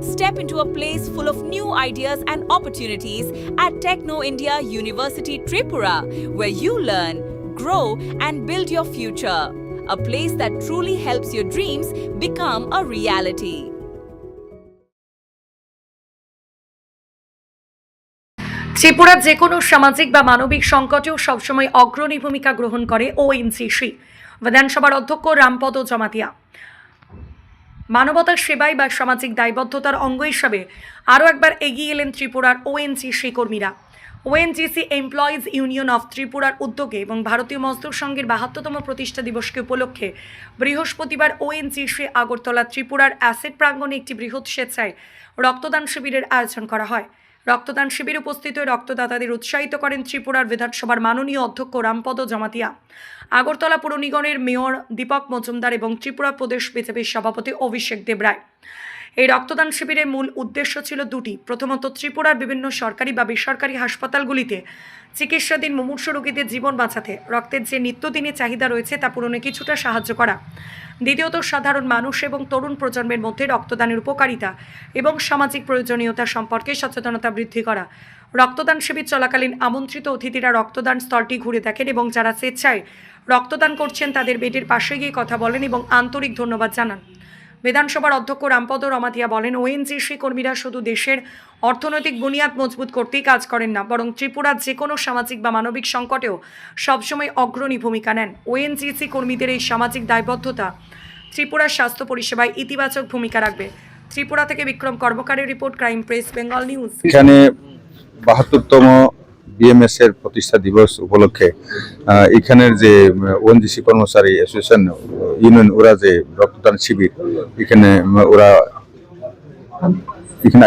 Step into a place full of new ideas and opportunities at Techno India University Tripura, where you learn, grow, and build your future. A place that truly helps your dreams become a reality. ত্রিপুরার যে কোনো সামাজিক বা মানবিক সংকটেও সবসময় অগ্রণী ভূমিকা গ্রহণ করে ওএনজিসি। বিধানসভার অধ্যক্ষ রামপদ জমাতিয়া মানবতার সেবায় বা সামাজিক দায়বদ্ধতার অঙ্গ হিসাবে আরও একবার এগিয়ে এলেন ত্রিপুরার ওএনজিসি কর্মীরা। ওএনজিসি এমপ্লয়িজ ইউনিয়ন অফ ত্রিপুরার উদ্যোগে এবং ভারতীয় মজদুর সংঘের ৭২তম প্রতিষ্ঠা দিবসকে উপলক্ষে বৃহস্পতিবার ওএনজিসি আগরতলা ত্রিপুরার অ্যাসেট প্রাঙ্গণে একটি বৃহৎ স্বেচ্ছায় রক্তদান শিবিরের আয়োজন করা হয়। রক্তদান শিবিরে উপস্থিত হয়ে রক্তদাতাদের উৎসাহিত করেন ত্রিপুরার বিধানসভার মাননীয় অধ্যক্ষ রামপদ জমাতিয়া, আগরতলা পুর নিগমের মেয়র দীপক মজুমদার এবং ত্রিপুরা প্রদেশ বিজেপির সভাপতি অভিষেক দেবরায়। এই রক্তদান শিবিরের মূল উদ্দেশ্য ছিল দুটি। প্রথমত, ত্রিপুরার বিভিন্ন সরকারি বা বেসরকারি হাসপাতালগুলিতে চিকিৎসাধীন মুমূর্ষু রোগীদের জীবন বাঁচাতে রক্তের যে নিত্যদিনের চাহিদা রয়েছে তা পূরণে কিছুটা সাহায্য করা। দ্বিতীয়ত, সাধারণ মানুষ এবং তরুণ প্রজন্মের মধ্যে রক্তদানের উপকারিতা এবং সামাজিক প্রয়োজনীয়তা সম্পর্কে সচেতনতা বৃদ্ধি করা। রক্তদান শিবির চলাকালীন আমন্ত্রিত অতিথিরা রক্তদান স্থলটি ঘুরে দেখেন এবং যারা স্বেচ্ছায় রক্তদান করছেন তাদের বেডের পাশে গিয়ে কথা বলেন এবং আন্তরিক ধন্যবাদ জানান। বিধানসভার অধ্যক্ষ রামপদ রমাতিয়া বলেন, ওএনজিসি কর্মীরা শুধু দেশের অর্থনৈতিক বুনিয়াদ মজবুত করতেই কাজ করেন না, বরং ত্রিপুরার যে কোনো সামাজিক বা মানবিক সংকটেও সবসময় অগ্রণী ভূমিকা নেন। ওএনজিসি কর্মীদের এই সামাজিক দায়বদ্ধতা ত্রিপুরার স্বাস্থ্য পরিষেবায় ইতিবাচক ভূমিকা রাখবে। ত্রিপুরা থেকে বিক্রম কর্মকারের report, crime press, Bengal news. এখানে ৭২তম বিএমএস এর প্রতিষ্ঠা দিবস উপলক্ষে এখানের যে ওএনজিসি কর্মচারী অ্যাসোসিয়েশন ইউনিয়ন, ওরা যে রক্তদান শিবির এখানে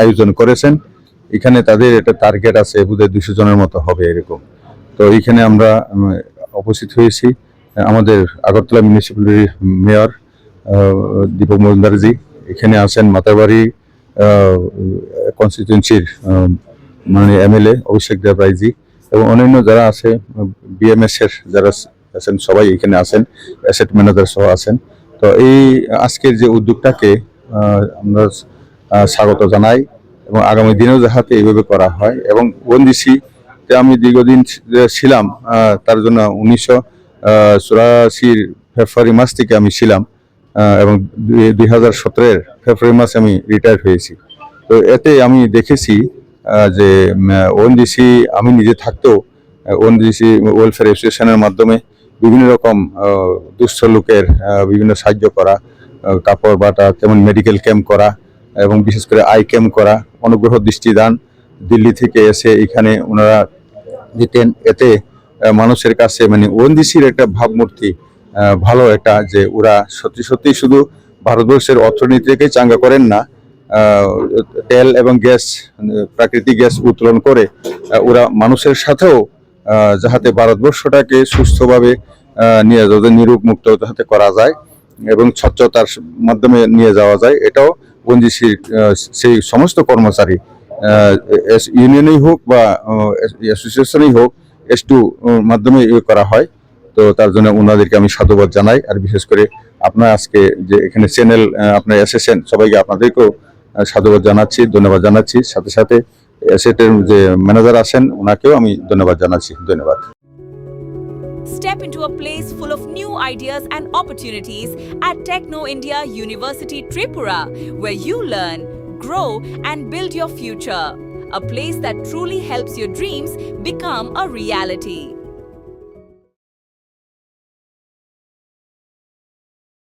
আয়োজন করেছেন। এখানে তাদের একটা টার্গেট আছে, বোধহয় ২০০ জনের মতো হবে এরকম। তো এখানে আমরা উপস্থিত হয়েছি। আমাদের আগরতলা মিউনিসিপ্যালিটির মেয়র দীপক মজুমদারজি এখানে আছেন, মাতাবাড়ি কনস্টিটিউয়েন্সির মানে এমএলএ অভিষেক দেবরায়জি এবং অন্যান্য যারা আছে বিএমএস এর যারা আছেন সবাই এখানে আছেন, অ্যাসেট ম্যানেজার সহ আছেন। তো এই আজকের যে উদ্যোগটাকে আমরা স্বাগত জানাই এবং আগামী দিনেও যাতে এইভাবে করা হয়। এবং ওএনজিসিতে আমি দীর্ঘদিন ছিলাম, তার জন্য ১৯৮৪ ফেব্রুয়ারি মাস থেকে আমি ছিলাম এবং ২০১৭ ফেব্রুয়ারি মাসে আমি রিটায়ার্ড হয়েছি। তো এতে আমি দেখেছি যে ওএনজিসি, আমি নিজে থাকতেও ওএনজিসি ওয়েলফেয়ার অ্যাসোসিয়েশনের মাধ্যমে বিভিন্ন রকম দুস্থ লোকের বিভিন্ন সাহায্য করা, কাপড় বাটা, তেমন মেডিকেল ক্যাম্প করা এবং বিশেষ করে আই ক্যাম্প করা, অনুগ্রহ দৃষ্টিদান দিল্লি থেকে এসে এখানে ওনারা দিতেন। এতে মানুষের কাছে মানে ওএনজিসির একটা ভাবমূর্তি ভালো একটা, যে ওরা সত্যি সত্যি শুধু ভারতবর্ষের অর্থনীতিকে চাঙ্গা করেন না, তেল এবং গ্যাস, প্রাকৃতিক গ্যাস উত্তোলন করে ওরা মানুষের সাথেও যাতে ভারতবর্ষটাকে সুস্থভাবে নিয়ে যাওয়া, নিরোগ মুক্ত যাতে করা যায় এবং স্বচ্ছতার মাধ্যমে নিয়ে যাওয়া যায়, এটাও ওএনজিসির সেই সমস্ত কর্মচারী ইউনিয়নেই হোক বা অ্যাসোসিয়েশনেই হোক, S2 মাধ্যমে করা হয়। তো তার জন্য ওনাদেরকে আমি সাধুবাদ জানাই। আর বিশেষ করে আপনার আজকে যে এখানে চ্যানেল আপনার এসেছেন, সবাইকে আপনাদেরকেও সাধুবাদ জানাচ্ছি, ধন্যবাদ জানাচ্ছি। সাথে সাথে অ্যাসেটের যে ম্যানেজার আছেন ওনাকেও আমি ধন্যবাদ জানাচ্ছি। ধন্যবাদ। Step into a place full of new ideas and opportunities at Techno India University Tripura, where you learn, grow, and build your future. A place that truly helps your dreams become a reality.